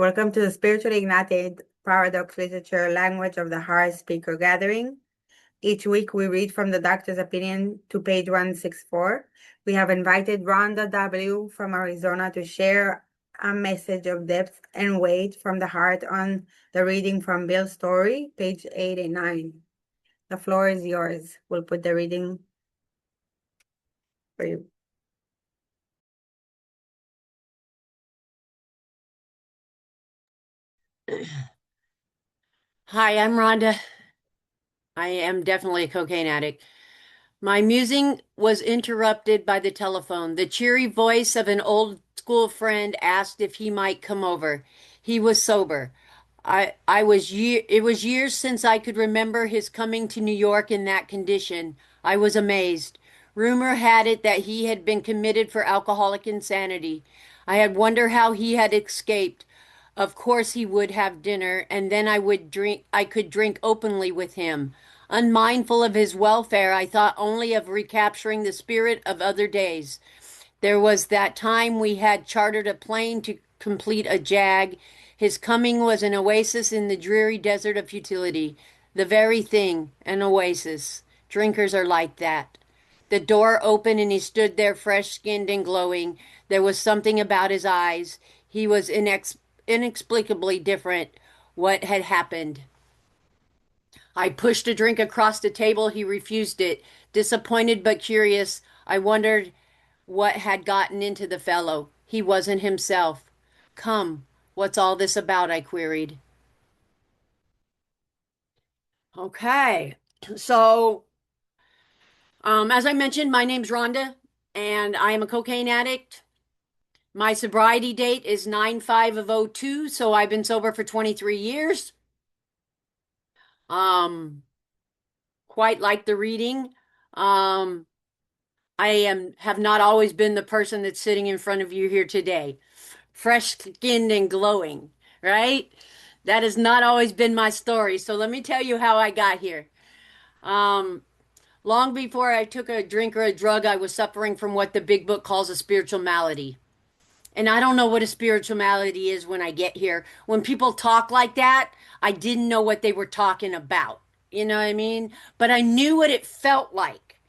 Welcome to the Spiritually Ignited Paradox Literature Language of the Heart Speaker Gathering. Each week we read from the Doctor's Opinion to page 164. We have invited RHONDA W from Arizona to share a message of depth and weight from the heart on the reading from Bill's story, page 89. The floor is yours. We'll put the reading for you. Hi, I'm Rhonda. I am definitely a cocaine addict. My musing was interrupted by the telephone. The cheery voice of an old school friend asked if he might come over. He was sober. It was years since I could remember his coming to New York in that condition. I was amazed. Rumor had it that he had been committed for alcoholic insanity. I had wondered how he had escaped. Of course he would have dinner, and then I could drink openly with him. Unmindful of his welfare, I thought only of recapturing the spirit of other days. There was that time we had chartered a plane to complete a jag. His coming was an oasis in the dreary desert of futility. The very thing, an oasis. Drinkers are like that. The door opened and he stood there fresh-skinned and glowing. There was something about his eyes. He was inexplicably different. What had happened? I pushed a drink across the table. He refused it. Disappointed but curious, I wondered what had gotten into the fellow. He wasn't himself. Come, what's all this about? I queried. Okay, so as I mentioned, my name's Rhonda, and I am a cocaine addict. My sobriety date is 9/5 of '02, so I've been sober for 23 years. Um, quite like the reading. Um, have not always been the person that's sitting in front of you here today, fresh skinned and glowing, right? That has not always been my story. So let me tell you how I got here. Um, long before I took a drink or a drug, I was suffering from what the big book calls a spiritual malady. And I don't know what a spiritual malady is when I get here. When people talk like that, I didn't know what they were talking about. You know what I mean? But I knew what it felt like.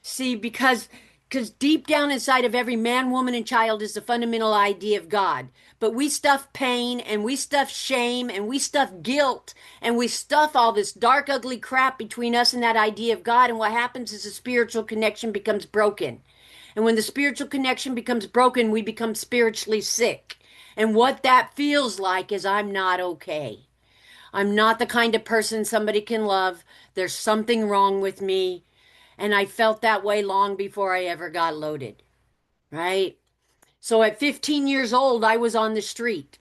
See, because deep down inside of every man, woman, and child is the fundamental idea of God. But we stuff pain and we stuff shame and we stuff guilt and we stuff all this dark, ugly crap between us and that idea of God. And what happens is the spiritual connection becomes broken. And when the spiritual connection becomes broken, we become spiritually sick. And what that feels like is I'm not okay. I'm not the kind of person somebody can love. There's something wrong with me. And I felt that way long before I ever got loaded, right? So at 15 years old, I was on the street.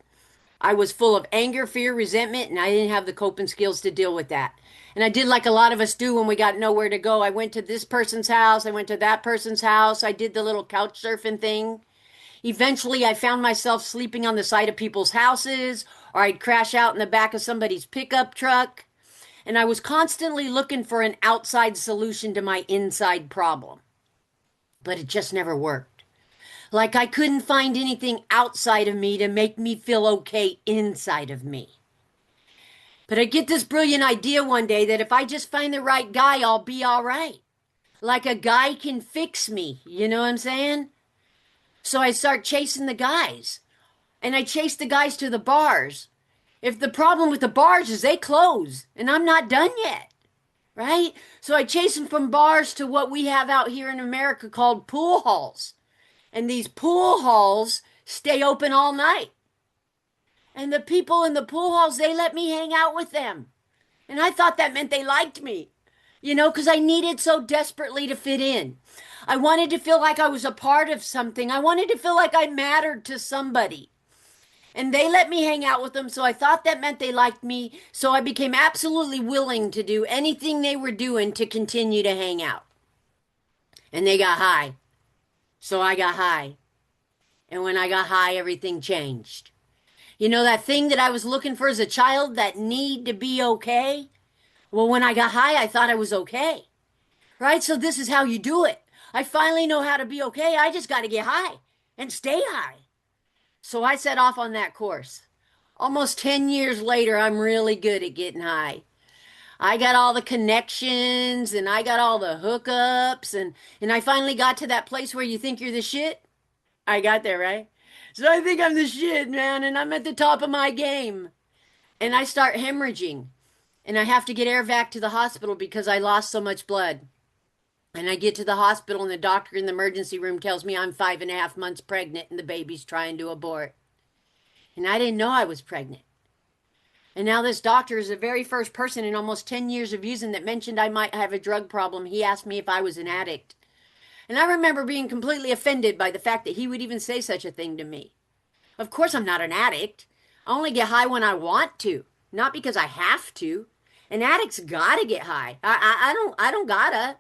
I was full of anger, fear, resentment, and I didn't have the coping skills to deal with that. And I did like a lot of us do when we got nowhere to go. I went to this person's house. I went to that person's house. I did the little couch surfing thing. Eventually, I found myself sleeping on the side of people's houses, or I'd crash out in the back of somebody's pickup truck. And I was constantly looking for an outside solution to my inside problem. But it just never worked. Like I couldn't find anything outside of me to make me feel okay inside of me. But I get this brilliant idea one day that if I just find the right guy, I'll be all right. Like a guy can fix me. You know what I'm saying? So I start chasing the guys. And I chase the guys to the bars. If the problem with the bars is they close and I'm not done yet, right? So I chase them from bars to what we have out here in America called pool halls. And these pool halls stay open all night. And the people in the pool halls, they let me hang out with them. And I thought that meant they liked me, you know, because I needed so desperately to fit in. I wanted to feel like I was a part of something. I wanted to feel like I mattered to somebody. And they let me hang out with them, so I thought that meant they liked me. So I became absolutely willing to do anything they were doing to continue to hang out. And they got high. So I got high. And when I got high, everything changed. You know that thing that I was looking for as a child, that need to be okay? Well, when I got high, I thought I was okay. Right? So this is how you do it. I finally know how to be okay. I just got to get high and stay high. So I set off on that course. Almost 10 years later, I'm really good at getting high. I got all the connections and I got all the hookups and I finally got to that place where you think you're the shit. I got there, right? So I think I'm the shit, man, and I'm at the top of my game. And I start hemorrhaging and I have to get air vac to the hospital because I lost so much blood. And I get to the hospital and the doctor in the emergency room tells me I'm 5.5 months pregnant and the baby's trying to abort. And I didn't know I was pregnant. And now this doctor is the very first person in almost 10 years of using that mentioned I might have a drug problem. He asked me if I was an addict. And I remember being completely offended by the fact that he would even say such a thing to me. Of course I'm not an addict. I only get high when I want to, not because I have to. An addict's gotta get high. I don't gotta.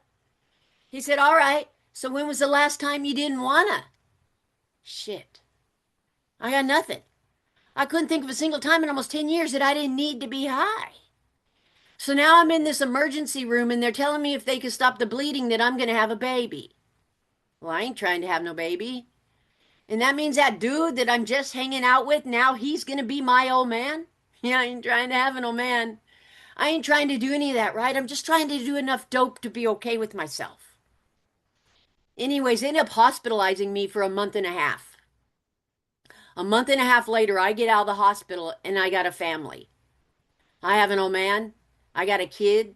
He said, all right, so when was the last time you didn't wanna? Shit. I got nothing. I couldn't think of a single time in almost 10 years that I didn't need to be high. So now I'm in this emergency room and they're telling me if they can stop the bleeding that I'm going to have a baby. Well, I ain't trying to have no baby. And that means that dude that I'm just hanging out with, now he's going to be my old man? Yeah, I ain't trying to have an old man. I ain't trying to do any of that, right? I'm just trying to do enough dope to be okay with myself. Anyways, they ended up hospitalizing me for a month and a half. A month and a half later, I get out of the hospital and I got a family. I have an old man. I got a kid.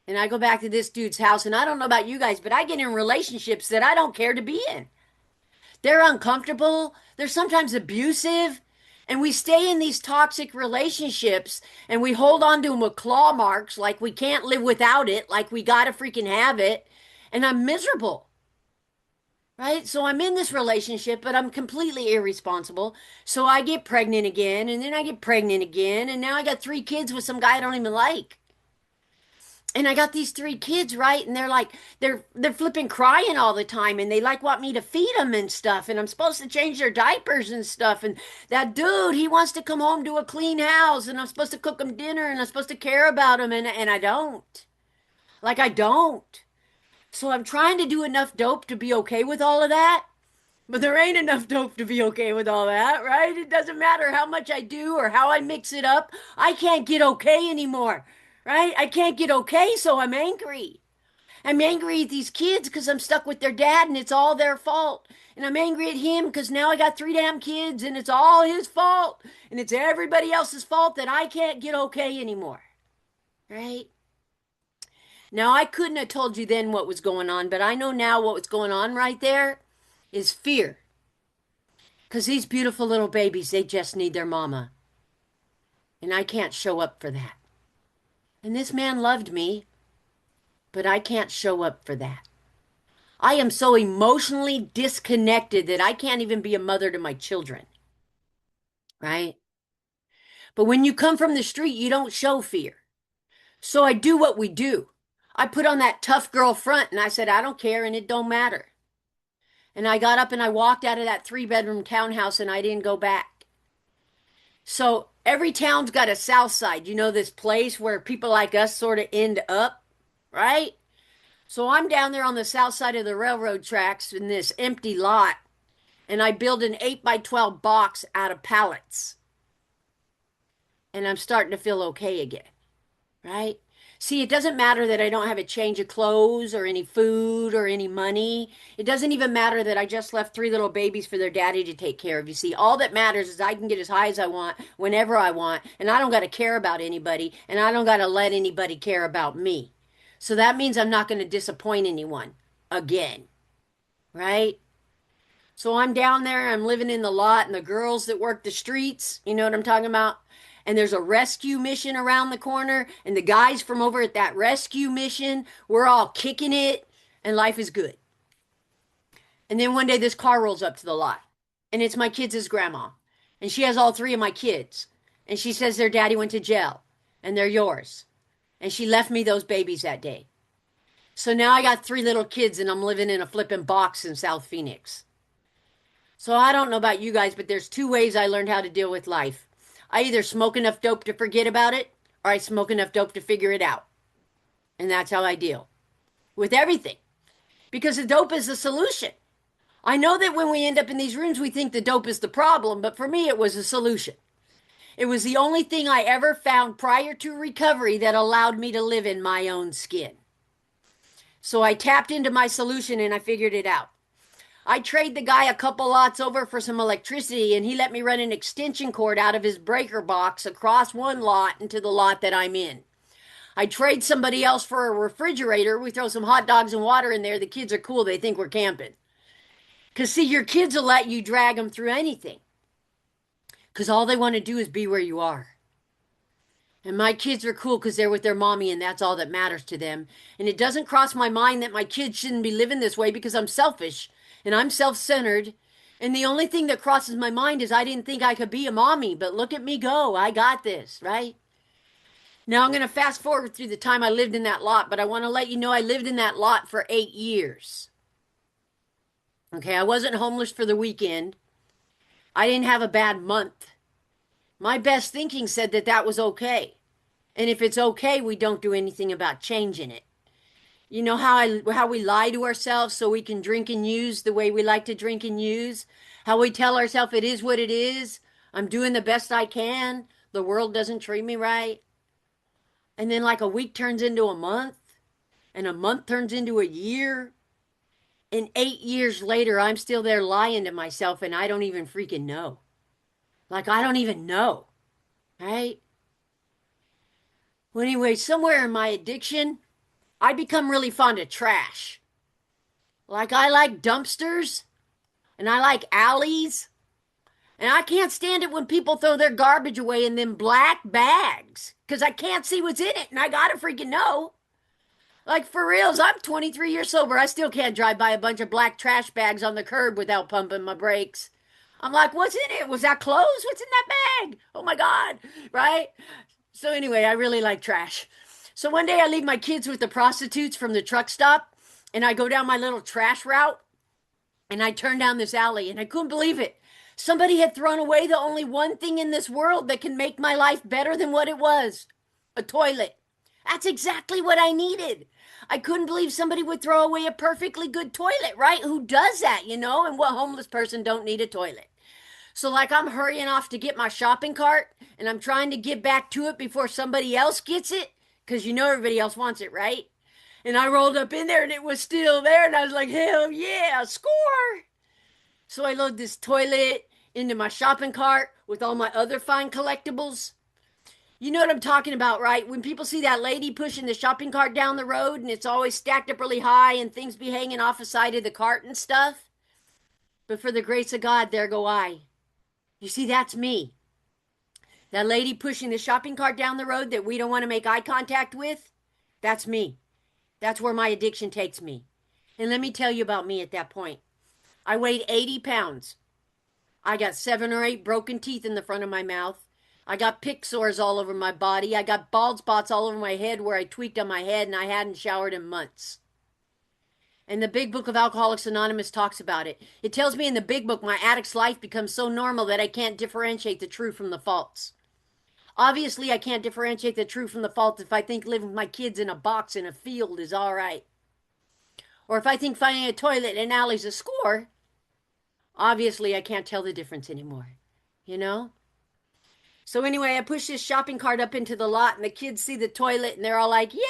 And I go back to this dude's house. And I don't know about you guys, but I get in relationships that I don't care to be in. They're uncomfortable. They're sometimes abusive. And we stay in these toxic relationships and we hold on to them with claw marks like we can't live without it, like we got to freaking have it. And I'm miserable. Right? So I'm in this relationship, but I'm completely irresponsible. So I get pregnant again, and then I get pregnant again, and now I got 3 kids with some guy I don't even like. And I got these 3 kids, right? And they're like, they're flipping crying all the time, and they like want me to feed them and stuff, and I'm supposed to change their diapers and stuff. And that dude, he wants to come home to a clean house, and I'm supposed to cook them dinner, and I'm supposed to care about them, and I don't. Like I don't. So I'm trying to do enough dope to be okay with all of that. But there ain't enough dope to be okay with all that, right? It doesn't matter how much I do or how I mix it up. I can't get okay anymore, right? I can't get okay, so I'm angry. I'm angry at these kids because I'm stuck with their dad and it's all their fault. And I'm angry at him because now I got 3 damn kids and it's all his fault. And it's everybody else's fault that I can't get okay anymore, right? Now, I couldn't have told you then what was going on, but I know now what was going on right there is fear. Because these beautiful little babies, they just need their mama. And I can't show up for that. And this man loved me, but I can't show up for that. I am so emotionally disconnected that I can't even be a mother to my children. Right? But when you come from the street, you don't show fear. So I do what we do. I put on that tough girl front and I said, I don't care and it don't matter. And I got up and I walked out of that 3-bedroom townhouse and I didn't go back. So every town's got a south side, you know, this place where people like us sort of end up, right? So I'm down there on the south side of the railroad tracks in this empty lot and I build an 8x12 box out of pallets. And I'm starting to feel okay again, right? See, it doesn't matter that I don't have a change of clothes or any food or any money. It doesn't even matter that I just left 3 little babies for their daddy to take care of. You see, all that matters is I can get as high as I want, whenever I want, and I don't got to care about anybody, and I don't got to let anybody care about me. So that means I'm not going to disappoint anyone again, right? So I'm down there, I'm living in the lot, and the girls that work the streets, you know what I'm talking about? And there's a rescue mission around the corner, and the guys from over at that rescue mission, we're all kicking it, and life is good. And then one day this car rolls up to the lot, and it's my kids' grandma, and she has all 3 of my kids, and she says their daddy went to jail, and they're yours. And she left me those babies that day. So now I got 3 little kids, and I'm living in a flipping box in South Phoenix. So I don't know about you guys, but there's 2 ways I learned how to deal with life. I either smoke enough dope to forget about it, or I smoke enough dope to figure it out. And that's how I deal with everything. Because the dope is the solution. I know that when we end up in these rooms, we think the dope is the problem, but for me, it was a solution. It was the only thing I ever found prior to recovery that allowed me to live in my own skin. So I tapped into my solution and I figured it out. I trade the guy a couple lots over for some electricity, and he let me run an extension cord out of his breaker box across one lot into the lot that I'm in. I trade somebody else for a refrigerator. We throw some hot dogs and water in there. The kids are cool. They think we're camping. Because, see, your kids will let you drag them through anything. Because all they want to do is be where you are. And my kids are cool because they're with their mommy, and that's all that matters to them. And it doesn't cross my mind that my kids shouldn't be living this way because I'm selfish and I'm self centered. And the only thing that crosses my mind is I didn't think I could be a mommy, but look at me go. I got this, right? Now I'm going to fast forward through the time I lived in that lot, but I want to let you know I lived in that lot for 8 years. Okay, I wasn't homeless for the weekend. I didn't have a bad month. My best thinking said that that was okay. And if it's okay, we don't do anything about changing it. You know how we lie to ourselves so we can drink and use the way we like to drink and use? How we tell ourselves it is what it is. I'm doing the best I can. The world doesn't treat me right. And then like a week turns into a month, and a month turns into a year. And 8 years later, I'm still there lying to myself and I don't even freaking know. Like I don't even know. Right? Well, anyway, somewhere in my addiction, I become really fond of trash. Like I like dumpsters and I like alleys. And I can't stand it when people throw their garbage away in them black bags because I can't see what's in it and I gotta freaking know. Like for reals, I'm 23 years sober. I still can't drive by a bunch of black trash bags on the curb without pumping my brakes. I'm like, what's in it? Was that clothes? What's in that bag? Oh my God, right? So anyway, I really like trash. So one day I leave my kids with the prostitutes from the truck stop and I go down my little trash route and I turn down this alley and I couldn't believe it. Somebody had thrown away the only one thing in this world that can make my life better than what it was, a toilet. That's exactly what I needed. I couldn't believe somebody would throw away a perfectly good toilet, right? Who does that, you know? And what homeless person don't need a toilet? So like I'm hurrying off to get my shopping cart and I'm trying to get back to it before somebody else gets it because you know everybody else wants it, right? And I rolled up in there and it was still there and I was like, hell yeah, score. So I load this toilet into my shopping cart with all my other fine collectibles. You know what I'm talking about, right? When people see that lady pushing the shopping cart down the road and it's always stacked up really high and things be hanging off the side of the cart and stuff. But for the grace of God, there go I. You see, that's me. That lady pushing the shopping cart down the road that we don't want to make eye contact with, that's me. That's where my addiction takes me. And let me tell you about me at that point. I weighed 80 pounds. I got 7 or 8 broken teeth in the front of my mouth. I got pick sores all over my body. I got bald spots all over my head where I tweaked on my head and I hadn't showered in months. And the big book of Alcoholics Anonymous talks about it. It tells me in the big book my addict's life becomes so normal that I can't differentiate the true from the false. Obviously, I can't differentiate the true from the false if I think living with my kids in a box in a field is all right. Or if I think finding a toilet in an alley's a score. Obviously, I can't tell the difference anymore. You know? So anyway, I push this shopping cart up into the lot and the kids see the toilet and they're all like, yay!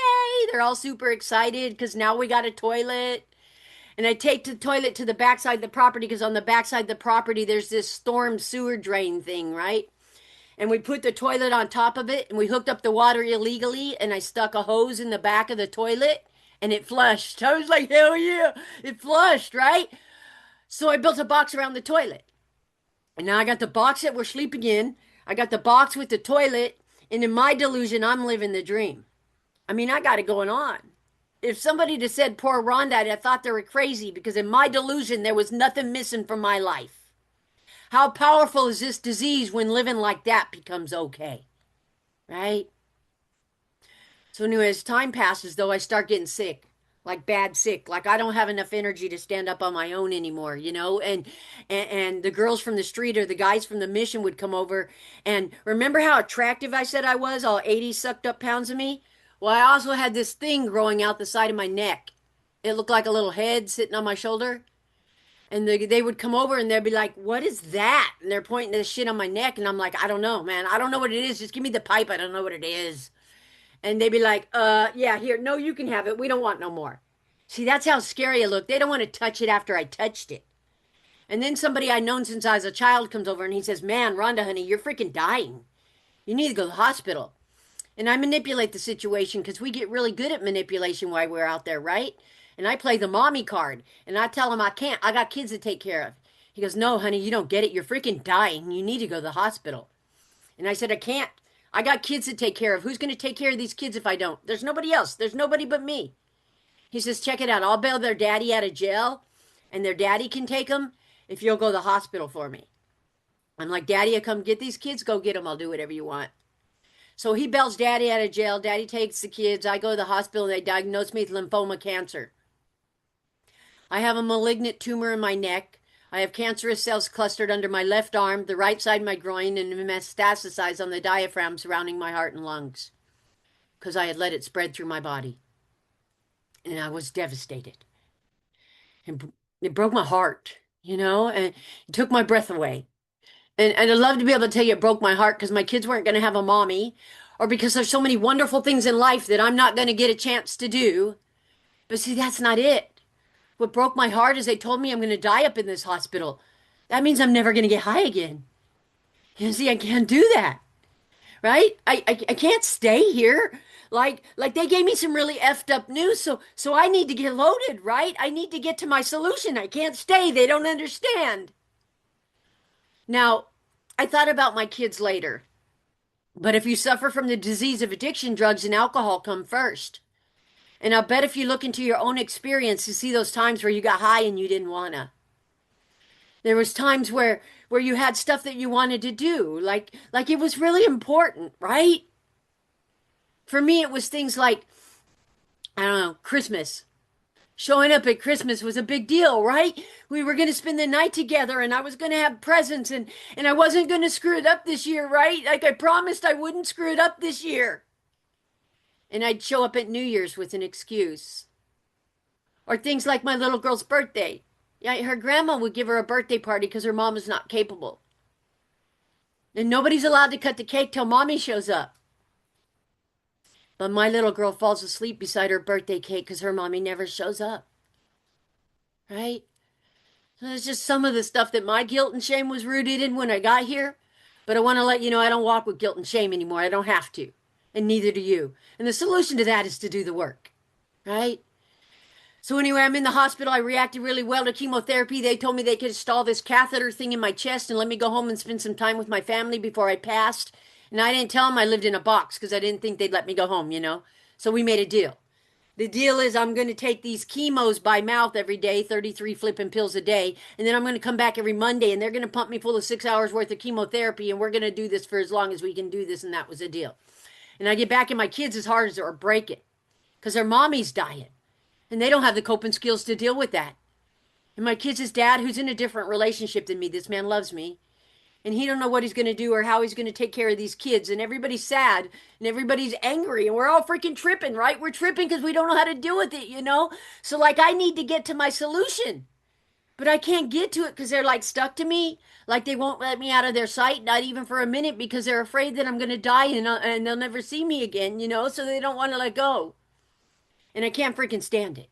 They're all super excited because now we got a toilet. And I take the toilet to the backside of the property because on the backside of the property there's this storm sewer drain thing, right? And we put the toilet on top of it and we hooked up the water illegally and I stuck a hose in the back of the toilet and it flushed. I was like, hell yeah, it flushed, right? So I built a box around the toilet. And now I got the box that we're sleeping in. I got the box with the toilet. And in my delusion, I'm living the dream. I mean, I got it going on. If somebody had said poor Rhonda, I'd have thought they were crazy because in my delusion, there was nothing missing from my life. How powerful is this disease when living like that becomes okay? Right? So anyway, as time passes, though, I start getting sick. Like bad sick, like I don't have enough energy to stand up on my own anymore, you know. And the girls from the street or the guys from the mission would come over, and remember how attractive I said I was, all 80 sucked up pounds of me. Well, I also had this thing growing out the side of my neck. It looked like a little head sitting on my shoulder. And they would come over and they'd be like, "What is that?" And they're pointing to the shit on my neck. And I'm like, "I don't know, man. I don't know what it is. Just give me the pipe. I don't know what it is." And they'd be like, yeah, here. No, you can have it. We don't want no more." See, that's how scary it looked. They don't want to touch it after I touched it. And then somebody I'd known since I was a child comes over and he says, "Man, Rhonda, honey, you're freaking dying. You need to go to the hospital." And I manipulate the situation because we get really good at manipulation while we're out there, right? And I play the mommy card and I tell him I can't. I got kids to take care of. He goes, "No, honey, you don't get it. You're freaking dying. You need to go to the hospital." And I said, "I can't. I got kids to take care of. Who's going to take care of these kids if I don't? There's nobody else. There's nobody but me." He says, "Check it out. I'll bail their daddy out of jail and their daddy can take them if you'll go to the hospital for me." I'm like, "Daddy, I come get these kids. Go get them. I'll do whatever you want." So he bails daddy out of jail. Daddy takes the kids. I go to the hospital and they diagnose me with lymphoma cancer. I have a malignant tumor in my neck. I have cancerous cells clustered under my left arm, the right side of my groin, and metastasized on the diaphragm surrounding my heart and lungs because I had let it spread through my body. And I was devastated. And it broke my heart, and it took my breath away. And I'd love to be able to tell you it broke my heart because my kids weren't going to have a mommy, or because there's so many wonderful things in life that I'm not going to get a chance to do. But see, that's not it. What broke my heart is they told me I'm going to die up in this hospital. That means I'm never going to get high again. You see, I can't do that, right? I can't stay here. Like they gave me some really effed up news, so I need to get loaded, right? I need to get to my solution. I can't stay. They don't understand. Now, I thought about my kids later. But if you suffer from the disease of addiction, drugs and alcohol come first. And I'll bet if you look into your own experience, you see those times where you got high and you didn't wanna. There was times where you had stuff that you wanted to do, like it was really important, right? For me, it was things like, I don't know, Christmas. Showing up at Christmas was a big deal, right? We were going to spend the night together and I was going to have presents and I wasn't going to screw it up this year, right? Like I promised I wouldn't screw it up this year. And I'd show up at New Year's with an excuse. Or things like my little girl's birthday. Yeah, her grandma would give her a birthday party because her mom was not capable. And nobody's allowed to cut the cake till mommy shows up. But my little girl falls asleep beside her birthday cake because her mommy never shows up. Right? So it's just some of the stuff that my guilt and shame was rooted in when I got here. But I want to let you know I don't walk with guilt and shame anymore. I don't have to. And neither do you. And the solution to that is to do the work. Right? So anyway, I'm in the hospital. I reacted really well to chemotherapy. They told me they could install this catheter thing in my chest and let me go home and spend some time with my family before I passed. And I didn't tell them I lived in a box because I didn't think they'd let me go home. So we made a deal. The deal is I'm going to take these chemos by mouth every day, 33 flipping pills a day, and then I'm going to come back every Monday and they're going to pump me full of 6 hours worth of chemotherapy and we're going to do this for as long as we can do this, and that was a deal. And I get back and my kids as hard as they're breaking because their mommy's dying and they don't have the coping skills to deal with that. And my kids' dad, who's in a different relationship than me, this man loves me, and he don't know what he's going to do or how he's going to take care of these kids, and everybody's sad and everybody's angry and we're all freaking tripping, right? We're tripping because we don't know how to deal with it. So like I need to get to my solution, but I can't get to it because they're like stuck to me, like they won't let me out of their sight, not even for a minute, because they're afraid that I'm going to die and they'll never see me again. So they don't want to let go, and I can't freaking stand it.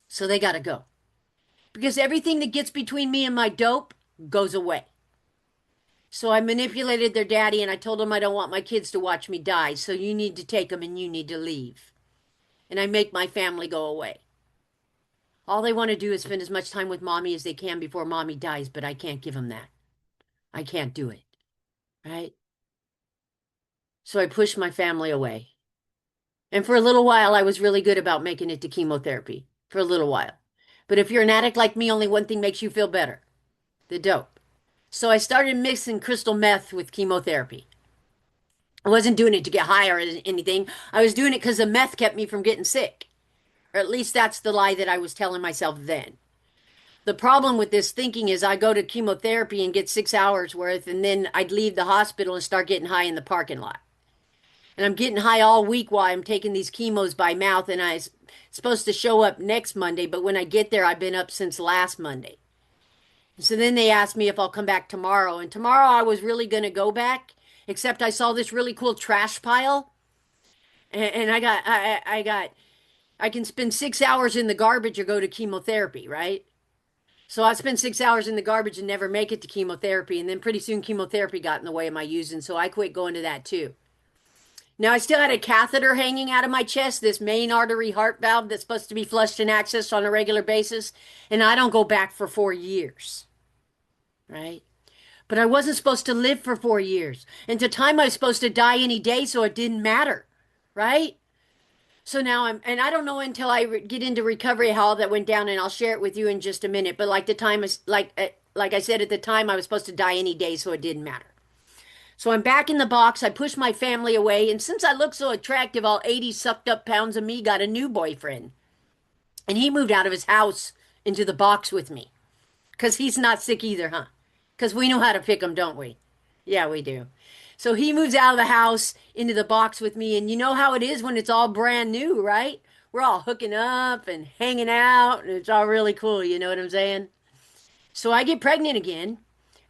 So they got to go because everything that gets between me and my dope goes away. So I manipulated their daddy and I told him I don't want my kids to watch me die. So you need to take them and you need to leave. And I make my family go away. All they want to do is spend as much time with mommy as they can before mommy dies, but I can't give them that. I can't do it. Right? So I pushed my family away. And for a little while, I was really good about making it to chemotherapy. For a little while. But if you're an addict like me, only one thing makes you feel better: the dope. So I started mixing crystal meth with chemotherapy. I wasn't doing it to get high or anything. I was doing it because the meth kept me from getting sick. Or at least that's the lie that I was telling myself then. The problem with this thinking is I go to chemotherapy and get 6 hours worth, and then I'd leave the hospital and start getting high in the parking lot. And I'm getting high all week while I'm taking these chemos by mouth, and I'm supposed to show up next Monday, but when I get there, I've been up since last Monday. So then they asked me if I'll come back tomorrow. And tomorrow I was really going to go back, except I saw this really cool trash pile. And I can spend 6 hours in the garbage or go to chemotherapy, right? So I spent 6 hours in the garbage and never make it to chemotherapy. And then pretty soon chemotherapy got in the way of my using. So I quit going to that too. Now I still had a catheter hanging out of my chest, this main artery heart valve that's supposed to be flushed and accessed on a regular basis. And I don't go back for 4 years, right? But I wasn't supposed to live for 4 years. And the time I was supposed to die any day, so it didn't matter, right? So now and I don't know until I get into recovery how all that went down, and I'll share it with you in just a minute. But like the time is like I said at the time, I was supposed to die any day, so it didn't matter. So I'm back in the box. I push my family away, and since I look so attractive, all 80 sucked up pounds of me got a new boyfriend, and he moved out of his house into the box with me. Because he's not sick either, huh? Because we know how to pick him, don't we? Yeah, we do. So he moves out of the house into the box with me. And you know how it is when it's all brand new, right? We're all hooking up and hanging out, and it's all really cool. You know what I'm saying? So I get pregnant again.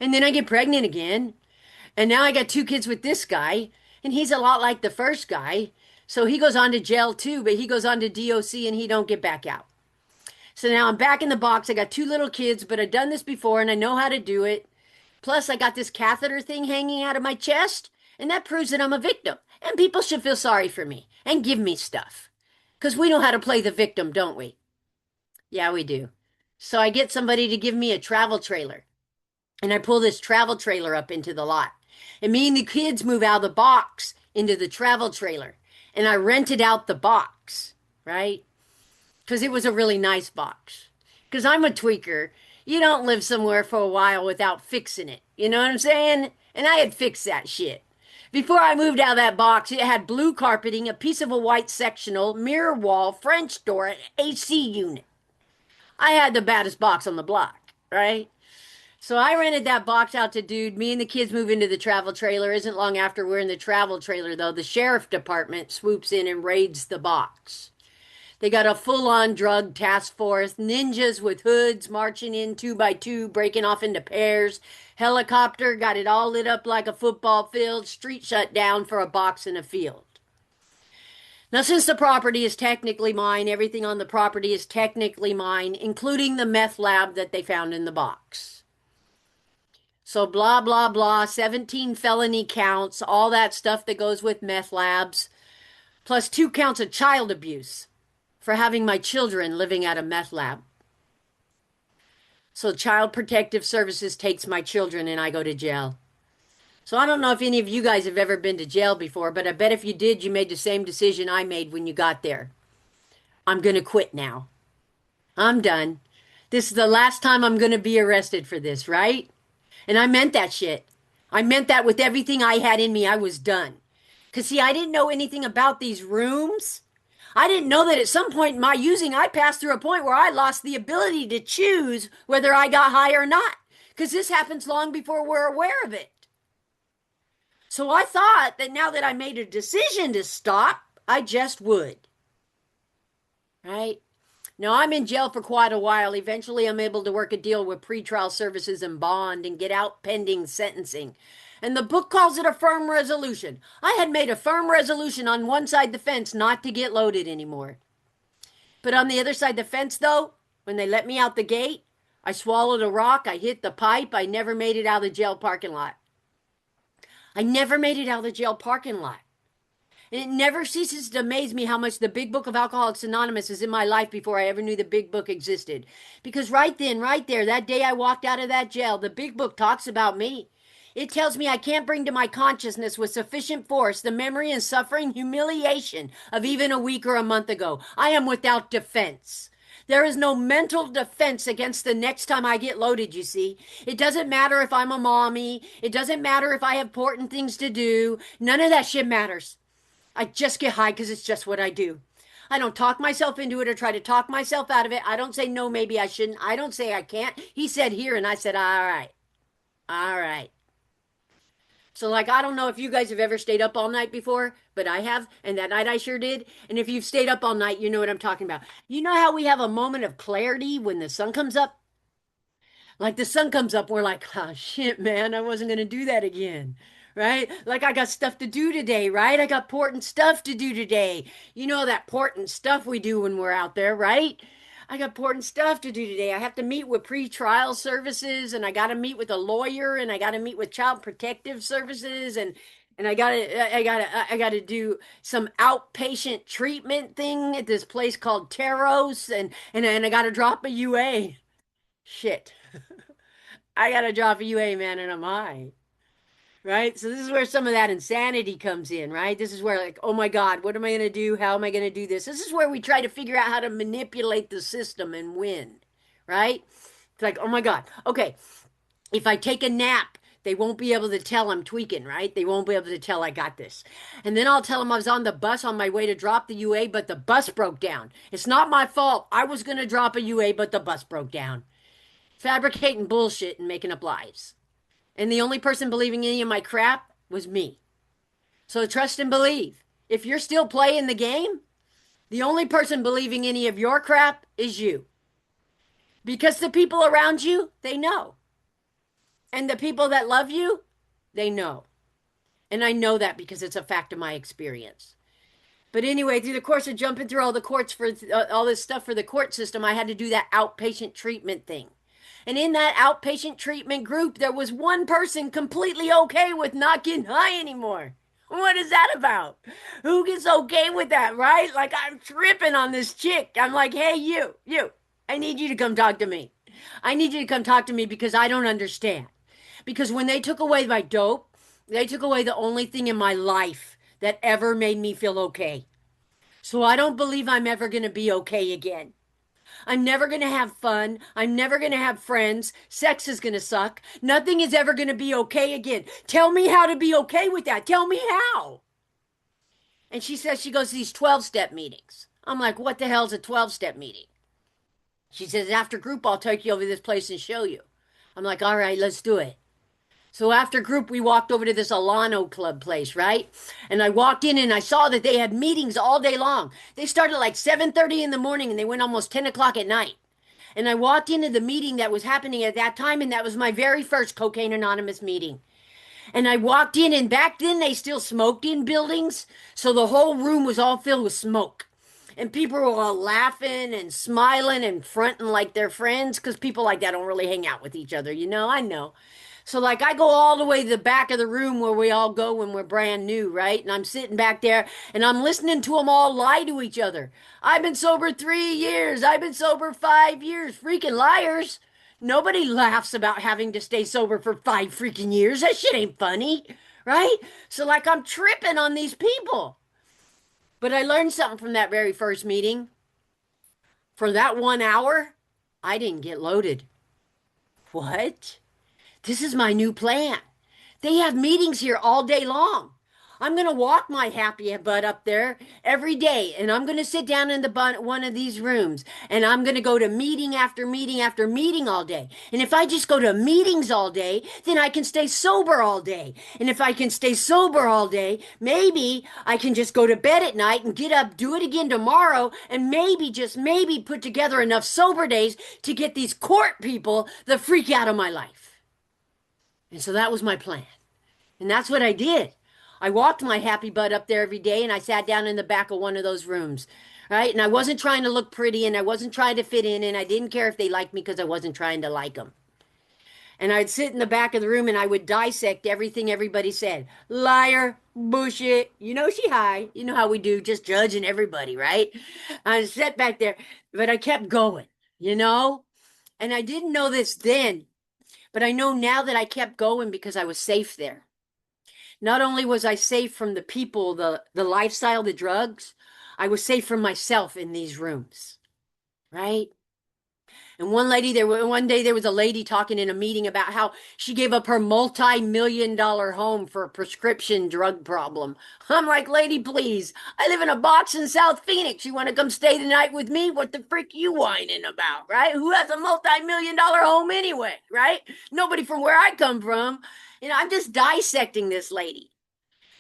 And then I get pregnant again. And now I got 2 kids with this guy. And he's a lot like the first guy. So he goes on to jail too, but he goes on to DOC and he don't get back out. So now I'm back in the box. I got 2 little kids, but I've done this before and I know how to do it. Plus, I got this catheter thing hanging out of my chest, and that proves that I'm a victim. And people should feel sorry for me and give me stuff. Because we know how to play the victim, don't we? Yeah, we do. So I get somebody to give me a travel trailer, and I pull this travel trailer up into the lot. And me and the kids move out of the box into the travel trailer, and I rented out the box, right? Because it was a really nice box. Because I'm a tweaker. You don't live somewhere for a while without fixing it. You know what I'm saying? And I had fixed that shit. Before I moved out of that box, it had blue carpeting, a piece of a white sectional, mirror wall, French door, and AC unit. I had the baddest box on the block, right? So I rented that box out to dude. Me and the kids move into the travel trailer. Isn't long after we're in the travel trailer, though, the sheriff department swoops in and raids the box. They got a full on drug task force, ninjas with hoods marching in 2 by 2, breaking off into pairs. Helicopter got it all lit up like a football field, street shut down for a box in a field. Now, since the property is technically mine, everything on the property is technically mine, including the meth lab that they found in the box. So, blah, blah, blah, 17 felony counts, all that stuff that goes with meth labs, plus 2 counts of child abuse for having my children living at a meth lab. So Child Protective Services takes my children and I go to jail. So I don't know if any of you guys have ever been to jail before, but I bet if you did, you made the same decision I made when you got there. I'm going to quit now. I'm done. This is the last time I'm going to be arrested for this, right? And I meant that shit. I meant that with everything I had in me. I was done. Because, see, I didn't know anything about these rooms. I didn't know that at some point in my using, I passed through a point where I lost the ability to choose whether I got high or not. Because this happens long before we're aware of it. So I thought that now that I made a decision to stop, I just would. Right? Now I'm in jail for quite a while. Eventually, I'm able to work a deal with pretrial services and bond and get out pending sentencing. And the book calls it a firm resolution. I had made a firm resolution on one side of the fence not to get loaded anymore. But on the other side of the fence, though, when they let me out the gate, I swallowed a rock, I hit the pipe, I never made it out of the jail parking lot. I never made it out of the jail parking lot. And it never ceases to amaze me how much the Big Book of Alcoholics Anonymous is in my life before I ever knew the Big Book existed. Because right then, right there, that day I walked out of that jail, the Big Book talks about me. It tells me I can't bring to my consciousness with sufficient force the memory and suffering humiliation of even a week or a month ago. I am without defense. There is no mental defense against the next time I get loaded, you see. It doesn't matter if I'm a mommy. It doesn't matter if I have important things to do. None of that shit matters. I just get high because it's just what I do. I don't talk myself into it or try to talk myself out of it. I don't say, no, maybe I shouldn't. I don't say I can't. He said here, and I said, all right. All right. So, like, I don't know if you guys have ever stayed up all night before, but I have, and that night I sure did. And if you've stayed up all night, you know what I'm talking about. You know how we have a moment of clarity when the sun comes up? Like the sun comes up, we're like, oh shit, man, I wasn't gonna do that again. Right? Like I got stuff to do today, right? I got important stuff to do today. You know that important stuff we do when we're out there, right? I got important stuff to do today. I have to meet with pre-trial services and I got to meet with a lawyer and I got to meet with child protective services and I got to do some outpatient treatment thing at this place called Teros and I got to drop a UA. Shit. I got to drop a UA, man, and I'm high. Right? So this is where some of that insanity comes in, right? This is where like, oh my God, what am I going to do? How am I going to do this? This is where we try to figure out how to manipulate the system and win, right? It's like, oh my God, okay, if I take a nap, they won't be able to tell I'm tweaking, right? They won't be able to tell I got this. And then I'll tell them I was on the bus on my way to drop the UA, but the bus broke down. It's not my fault. I was going to drop a UA, but the bus broke down. Fabricating bullshit and making up lies. And the only person believing any of my crap was me. So trust and believe. If you're still playing the game, the only person believing any of your crap is you. Because the people around you, they know. And the people that love you, they know. And I know that because it's a fact of my experience. But anyway, through the course of jumping through all the courts for all this stuff for the court system, I had to do that outpatient treatment thing. And in that outpatient treatment group, there was one person completely okay with not getting high anymore. What is that about? Who gets okay with that, right? Like I'm tripping on this chick. I'm like, hey, you, I need you to come talk to me. I need you to come talk to me because I don't understand. Because when they took away my dope, they took away the only thing in my life that ever made me feel okay. So I don't believe I'm ever going to be okay again. I'm never going to have fun. I'm never going to have friends. Sex is going to suck. Nothing is ever going to be okay again. Tell me how to be okay with that. Tell me how. And she says she goes to these 12-step meetings. I'm like, what the hell's a 12-step meeting? She says, after group, I'll take you over to this place and show you. I'm like, all right, let's do it. So after group, we walked over to this Alano Club place, right? And I walked in and I saw that they had meetings all day long. They started like 7:30 in the morning and they went almost 10 o'clock at night. And I walked into the meeting that was happening at that time, and that was my very first Cocaine Anonymous meeting. And I walked in, and back then they still smoked in buildings, so the whole room was all filled with smoke. And people were all laughing and smiling and fronting like they're friends, because people like that don't really hang out with each other, you know? I know. So like I go all the way to the back of the room where we all go when we're brand new, right? And I'm sitting back there and I'm listening to them all lie to each other. I've been sober 3 years. I've been sober 5 years. Freaking liars. Nobody laughs about having to stay sober for 5 freaking years. That shit ain't funny, right? So like I'm tripping on these people. But I learned something from that very first meeting. For that 1 hour, I didn't get loaded. What? This is my new plan. They have meetings here all day long. I'm going to walk my happy butt up there every day, and I'm going to sit down in one of these rooms, and I'm going to go to meeting after meeting after meeting all day. And if I just go to meetings all day, then I can stay sober all day. And if I can stay sober all day, maybe I can just go to bed at night and get up, do it again tomorrow, and maybe, just maybe, put together enough sober days to get these court people the freak out of my life. And so that was my plan. And that's what I did. I walked my happy butt up there every day and I sat down in the back of one of those rooms. Right? And I wasn't trying to look pretty and I wasn't trying to fit in and I didn't care if they liked me because I wasn't trying to like them. And I'd sit in the back of the room and I would dissect everything everybody said. Liar, bullshit, you know she high. You know how we do, just judging everybody, right? I sat back there, but I kept going, you know? And I didn't know this then, but I know now that I kept going because I was safe there. Not only was I safe from the people, the lifestyle, the drugs, I was safe from myself in these rooms, right? And one day there was a lady talking in a meeting about how she gave up her multi-million-dollar home for a prescription drug problem. I'm like, lady, please. I live in a box in South Phoenix. You want to come stay the night with me? What the frick you whining about, right? Who has a multi-million-dollar home anyway, right? Nobody from where I come from. You know, I'm just dissecting this lady.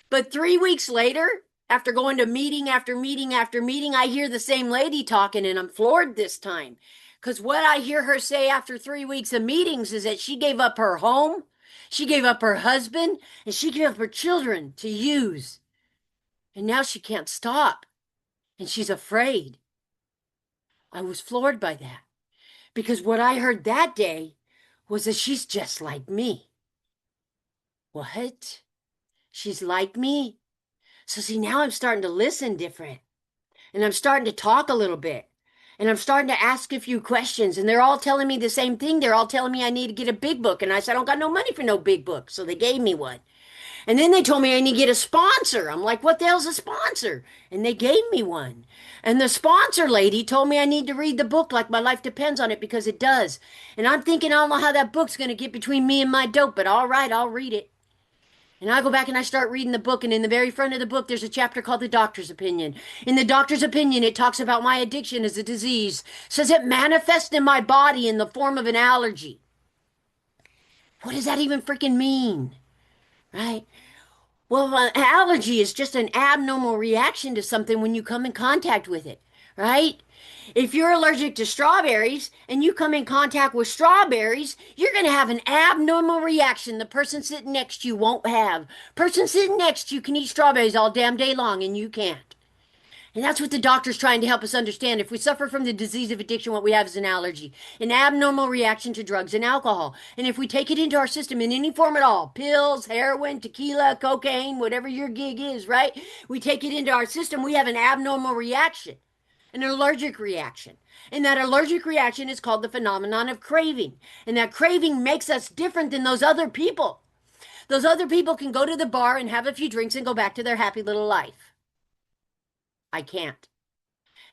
But 3 weeks later, after going to meeting after meeting after meeting, I hear the same lady talking and I'm floored this time. Because what I hear her say after 3 weeks of meetings is that she gave up her home, she gave up her husband, and she gave up her children to use. And now she can't stop. And she's afraid. I was floored by that. Because what I heard that day was that she's just like me. What? She's like me? So see, now I'm starting to listen different. And I'm starting to talk a little bit. And I'm starting to ask a few questions. And they're all telling me the same thing. They're all telling me I need to get a big book. And I said, I don't got no money for no big book. So they gave me one. And then they told me I need to get a sponsor. I'm like, what the hell's a sponsor? And they gave me one. And the sponsor lady told me I need to read the book like my life depends on it because it does. And I'm thinking, I don't know how that book's going to get between me and my dope, but all right, I'll read it. And I go back and I start reading the book. And in the very front of the book, there's a chapter called The Doctor's Opinion. In the doctor's opinion, it talks about my addiction as a disease. It says it manifests in my body in the form of an allergy. What does that even freaking mean? Right? Well, an allergy is just an abnormal reaction to something when you come in contact with it, right? If you're allergic to strawberries and you come in contact with strawberries, you're going to have an abnormal reaction the person sitting next to you won't have. Person sitting next to you can eat strawberries all damn day long and you can't. And that's what the doctor's trying to help us understand. If we suffer from the disease of addiction, what we have is an allergy, an abnormal reaction to drugs and alcohol. And if we take it into our system in any form at all, pills, heroin, tequila, cocaine, whatever your gig is, right? We take it into our system, we have an abnormal reaction, an allergic reaction. And that allergic reaction is called the phenomenon of craving. And that craving makes us different than those other people. Those other people can go to the bar and have a few drinks and go back to their happy little life. I can't.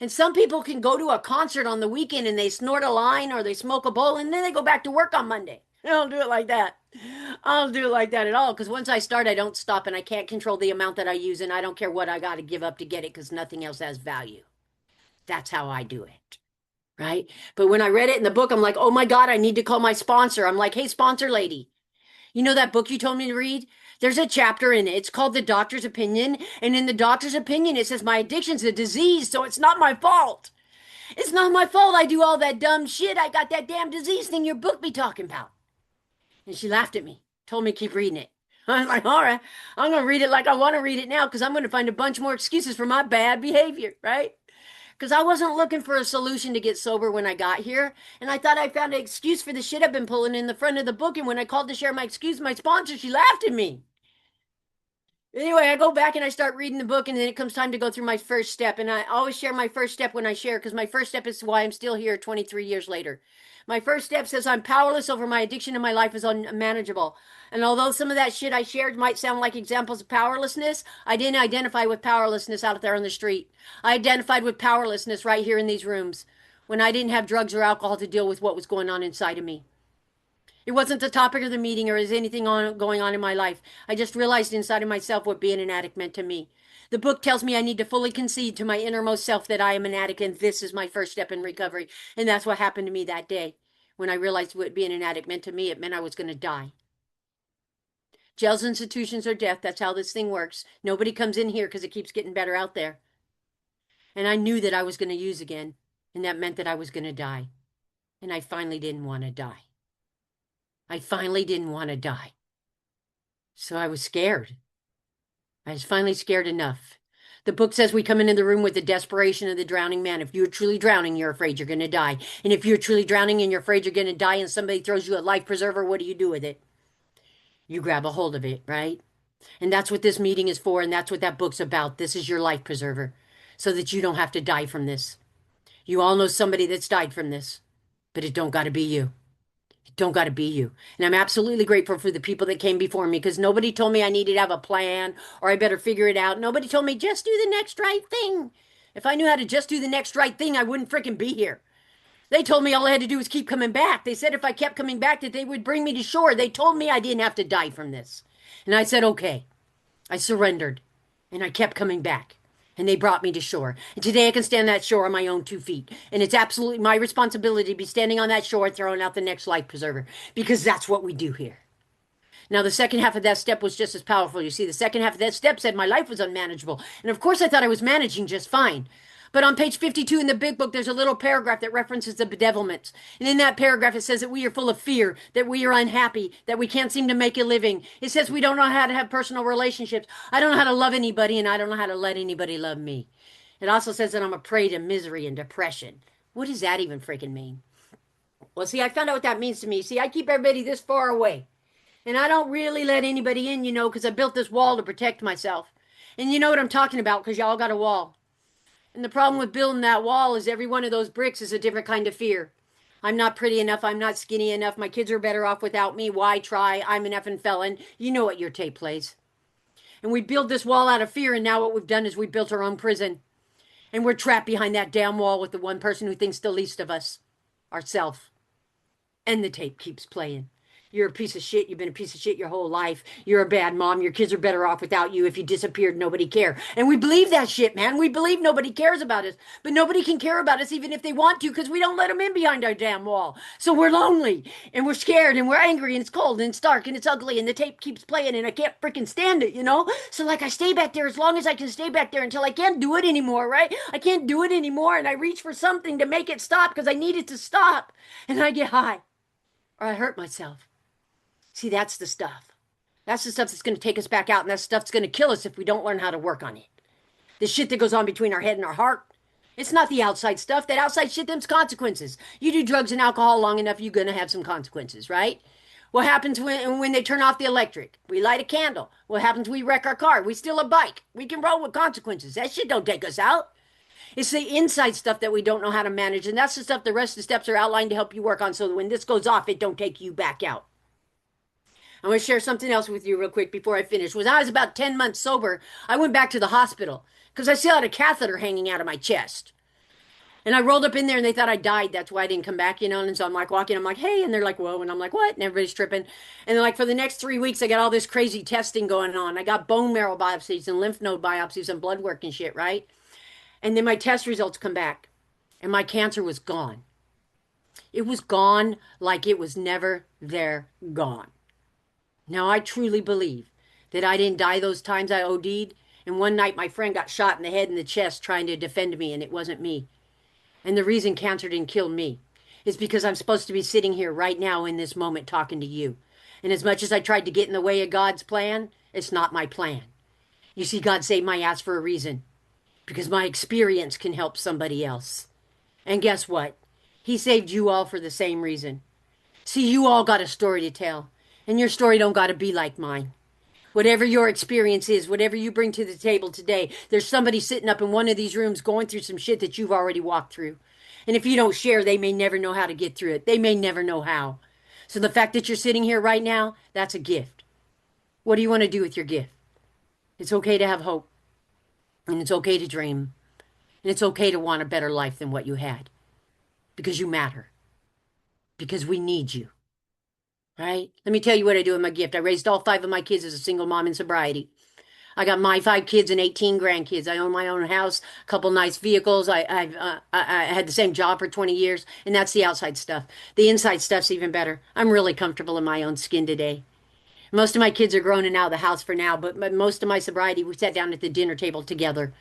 And some people can go to a concert on the weekend and they snort a line or they smoke a bowl and then they go back to work on Monday. I don't do it like that. I don't do it like that at all because once I start, I don't stop and I can't control the amount that I use and I don't care what I got to give up to get it because nothing else has value. That's how I do it. Right? But when I read it in the book, I'm like, oh my God, I need to call my sponsor. I'm like, hey, sponsor lady, you know that book you told me to read? There's a chapter in it. It's called The Doctor's Opinion. And in the doctor's opinion, it says my addiction's a disease, so it's not my fault. It's not my fault I do all that dumb shit. I got that damn disease thing your book be talking about. And she laughed at me, told me to keep reading it. I was like, all right, I'm going to read it like I want to read it now because I'm going to find a bunch more excuses for my bad behavior, right? Because I wasn't looking for a solution to get sober when I got here. And I thought I found an excuse for the shit I've been pulling in the front of the book. And when I called to share my excuse, my sponsor, she laughed at me. Anyway, I go back and I start reading the book, and then it comes time to go through my first step. And I always share my first step when I share, because my first step is why I'm still here 23 years later. My first step says I'm powerless over my addiction and my life is unmanageable. And although some of that shit I shared might sound like examples of powerlessness, I didn't identify with powerlessness out there on the street. I identified with powerlessness right here in these rooms when I didn't have drugs or alcohol to deal with what was going on inside of me. It wasn't the topic of the meeting or is anything going on in my life. I just realized inside of myself what being an addict meant to me. The book tells me I need to fully concede to my innermost self that I am an addict and this is my first step in recovery. And that's what happened to me that day. When I realized what being an addict meant to me, it meant I was going to die. Jails, institutions, or death, that's how this thing works. Nobody comes in here because it keeps getting better out there. And I knew that I was going to use again. And that meant that I was going to die. And I finally didn't want to die. I finally didn't want to die. So I was scared. I was finally scared enough. The book says we come into the room with the desperation of the drowning man. If you're truly drowning, you're afraid you're going to die. And if you're truly drowning and you're afraid you're going to die and somebody throws you a life preserver, what do you do with it? You grab a hold of it, right? And that's what this meeting is for, and that's what that book's about. This is your life preserver, so that you don't have to die from this. You all know somebody that's died from this, but it don't got to be you. Don't got to be you. And I'm absolutely grateful for the people that came before me because nobody told me I needed to have a plan or I better figure it out. Nobody told me just do the next right thing. If I knew how to just do the next right thing, I wouldn't freaking be here. They told me all I had to do was keep coming back. They said if I kept coming back that they would bring me to shore. They told me I didn't have to die from this. And I said, okay. I surrendered and I kept coming back. And they brought me to shore. And today I can stand that shore on my own 2 feet. And it's absolutely my responsibility to be standing on that shore throwing out the next life preserver. Because that's what we do here. Now, the second half of that step was just as powerful. You see, the second half of that step said my life was unmanageable. And of course, I thought I was managing just fine. But on page 52 in the big book, there's a little paragraph that references the bedevilments. And in that paragraph, it says that we are full of fear, that we are unhappy, that we can't seem to make a living. It says we don't know how to have personal relationships. I don't know how to love anybody, and I don't know how to let anybody love me. It also says that I'm a prey to misery and depression. What does that even freaking mean? Well, see, I found out what that means to me. See, I keep everybody this far away. And I don't really let anybody in, because I built this wall to protect myself. And you know what I'm talking about because y'all got a wall. And the problem with building that wall is every one of those bricks is a different kind of fear. I'm not pretty enough. I'm not skinny enough. My kids are better off without me. Why try? I'm an effing felon. You know what your tape plays. And we build this wall out of fear, and now what we've done is we built our own prison. And we're trapped behind that damn wall with the one person who thinks the least of us, ourself. And the tape keeps playing. You're a piece of shit. You've been a piece of shit your whole life. You're a bad mom. Your kids are better off without you. If you disappeared, nobody cared. And we believe that shit, man. We believe nobody cares about us. But nobody can care about us even if they want to because we don't let them in behind our damn wall. So we're lonely and we're scared and we're angry and it's cold and it's dark and it's ugly and the tape keeps playing and I can't freaking stand it. So like I stay back there as long as I can stay back there until I can't do it anymore, right? I can't do it anymore and I reach for something to make it stop because I need it to stop. And I get high or I hurt myself. See, that's the stuff. That's the stuff that's going to take us back out, and that stuff's going to kill us if we don't learn how to work on it. The shit that goes on between our head and our heart, it's not the outside stuff. That outside shit, them's consequences. You do drugs and alcohol long enough, you're going to have some consequences, right? What happens when they turn off the electric? We light a candle. What happens when we wreck our car? We steal a bike. We can roll with consequences. That shit don't take us out. It's the inside stuff that we don't know how to manage, and that's the stuff the rest of the steps are outlined to help you work on so that when this goes off, it don't take you back out. I'm going to share something else with you real quick before I finish. When I was about 10 months sober, I went back to the hospital because I still had a catheter hanging out of my chest. And I rolled up in there and they thought I died. That's why I didn't come back. And so I'm like walking, I'm like, hey. And they're like, whoa. And I'm like, what? And everybody's tripping. And they're like, for the next 3 weeks, I got all this crazy testing going on. I got bone marrow biopsies and lymph node biopsies and blood work and shit, right? And then my test results come back and my cancer was gone. It was gone like it was never there, gone. Now, I truly believe that I didn't die those times I OD'd. And one night my friend got shot in the head and the chest trying to defend me, and it wasn't me. And the reason cancer didn't kill me is because I'm supposed to be sitting here right now in this moment talking to you. And as much as I tried to get in the way of God's plan, it's not my plan. You see, God saved my ass for a reason. Because my experience can help somebody else. And guess what? He saved you all for the same reason. See, you all got a story to tell. And your story don't got to be like mine. Whatever your experience is, whatever you bring to the table today, there's somebody sitting up in one of these rooms going through some shit that you've already walked through. And if you don't share, they may never know how to get through it. They may never know how. So the fact that you're sitting here right now, that's a gift. What do you want to do with your gift? It's okay to have hope. And it's okay to dream. And it's okay to want a better life than what you had. Because you matter. Because we need you. Right? Let me tell you what I do with my gift. I raised all 5 of my kids as a single mom in sobriety. I got my 5 kids and 18 grandkids. I own my own house, a couple nice vehicles. I had the same job for 20 years, and that's the outside stuff. The inside stuff's even better. I'm really comfortable in my own skin today. Most of my kids are grown and out of the house for now, but most of my sobriety, we sat down at the dinner table together.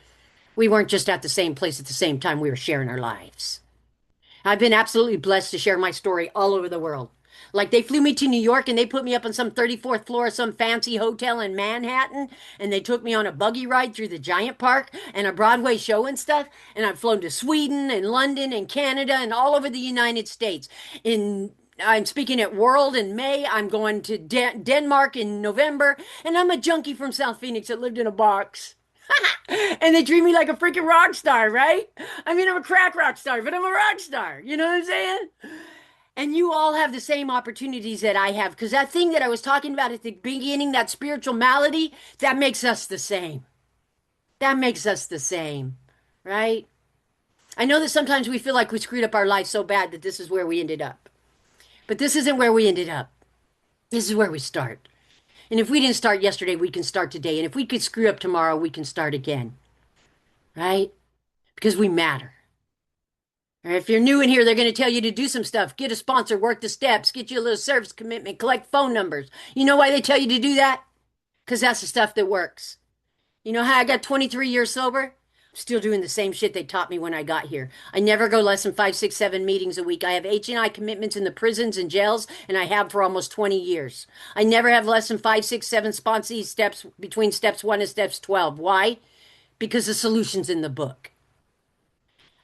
We weren't just at the same place at the same time. We were sharing our lives. I've been absolutely blessed to share my story all over the world. Like they flew me to New York and they put me up on some 34th floor of some fancy hotel in Manhattan and they took me on a buggy ride through the Giant Park and a Broadway show and stuff. And I've flown to Sweden and London and Canada and all over the United States. I'm speaking at World in May. I'm going to Denmark in November. And I'm a junkie from South Phoenix that lived in a box. And they treat me like a freaking rock star, right? I mean, I'm a crack rock star, but I'm a rock star. You know what I'm saying? And you all have the same opportunities that I have. Because that thing that I was talking about at the beginning, that spiritual malady, that makes us the same. That makes us the same, right? I know that sometimes we feel like we screwed up our life so bad that this is where we ended up. But this isn't where we ended up. This is where we start. And if we didn't start yesterday, we can start today. And if we could screw up tomorrow, we can start again. Right? Because we matter. Or if you're new in here, they're going to tell you to do some stuff. Get a sponsor, work the steps, get you a little service commitment, collect phone numbers. You know why they tell you to do that? Because that's the stuff that works. You know how I got 23 years sober? Still doing the same shit they taught me when I got here. I never go less than 5, 6, 7 meetings a week. I have H&I commitments in the prisons and jails, and I have for almost 20 years. I never have less than 5, 6, 7 sponsee steps between steps 1 and steps 12. Why? Because the solution's in the book.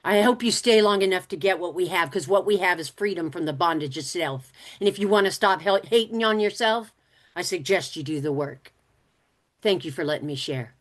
I hope you stay long enough to get what we have, because what we have is freedom from the bondage of self. And if you want to stop hating on yourself, I suggest you do the work. Thank you for letting me share.